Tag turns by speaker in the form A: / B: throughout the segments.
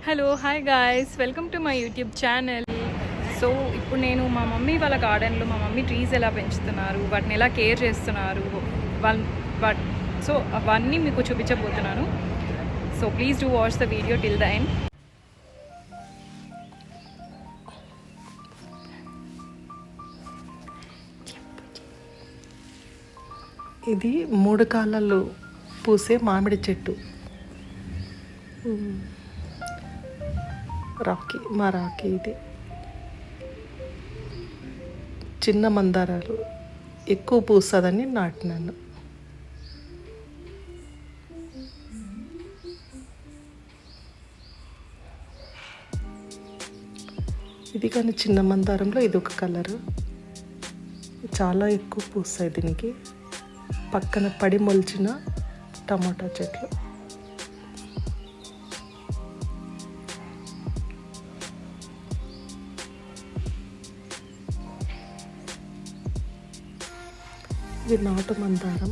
A: Hello hi guys, welcome to my YouTube channel. So ఇప్పుడు నేను మా మమ్మీ వాళ్ళ గార్డెన్లో మా మమ్మీ ట్రీస్ ఎలా పెంచుతున్నారు, వాటిని ఎలా కేర్ చేస్తున్నారు వాళ్ళ సో అవన్నీ మీకు చూపించబోతున్నాను. So please do watch the video till the end.
B: ఇది 3 కాలాలు పూసే మామిడి చెట్టు. మా రాఖీ ఇది. చిన్న మందారాలు ఎక్కువ పూస్తుందని నాటినాను. ఇది కానీ చిన్న మందారంలో ఇది ఒక కలరు, చాలా ఎక్కువ పూస్తాయి దీనికి. పక్కన పడి మొలిచిన టమాటా చెట్లు. ఇది నాటు మందారం,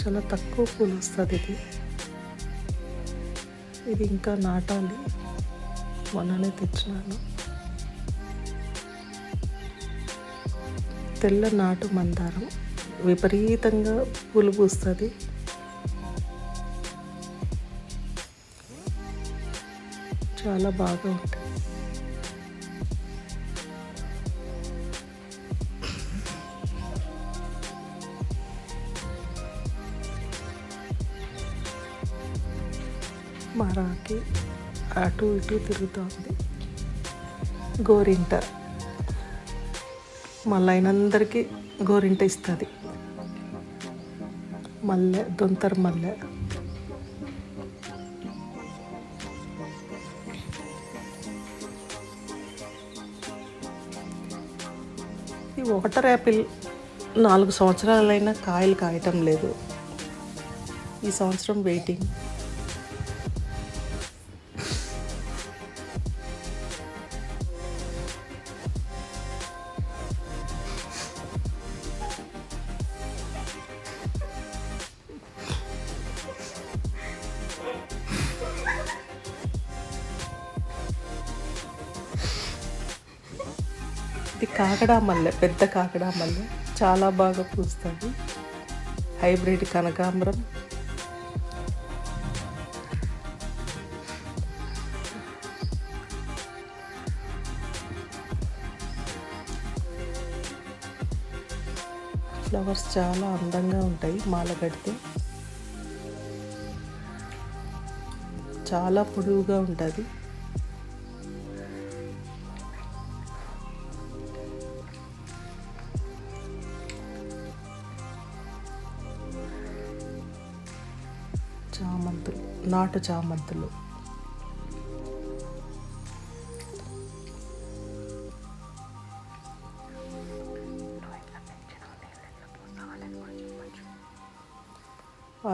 B: చాలా తక్కువ పూలు వస్తుంది ఇది ఇంకా నాటాలి, మొన్ననే తెచ్చినాను. తెల్ల నాటు మందారం విపరీతంగా పూలు పూస్తుంది. చాలా బాగా ఉంటుంది. మా రాఖీ అటు ఇటు తిరుగుతుంది. గోరింట మళ్ళీ అయినందరికీ గోరింట ఇస్తుంది. మల్లె, దొంతర మల్లె. ఈ వాటర్ యాపిల్ 4 సంవత్సరాలైనా కాయలు కాయటం లేదు. ఈ సంవత్సరం వెయిటింగ్. ఇది కాకడా మల్లె, పెద్ద కాకడా మల్లె, చాలా బాగా పూస్తుంది. హైబ్రిడ్ కనకాంబరం. ఫ్లవర్స్ చాలా అందంగా ఉంటాయి మాల కడితే. చాలా పొడవుగా ఉంటుంది. చామంతులు, నాటు చామంతులు.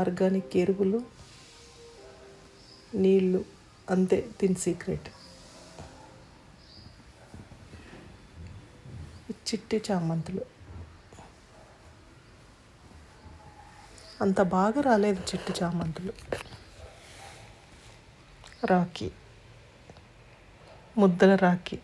B: ఆర్గానిక్ ఎరువులు, నీళ్ళు, అంతే దీని సీక్రెట్. చిట్టి చామంతులు అంత బాగా రాలేదు. చిట్టి చామంతులు. రాఖీ, ముద్దల రాఖీ.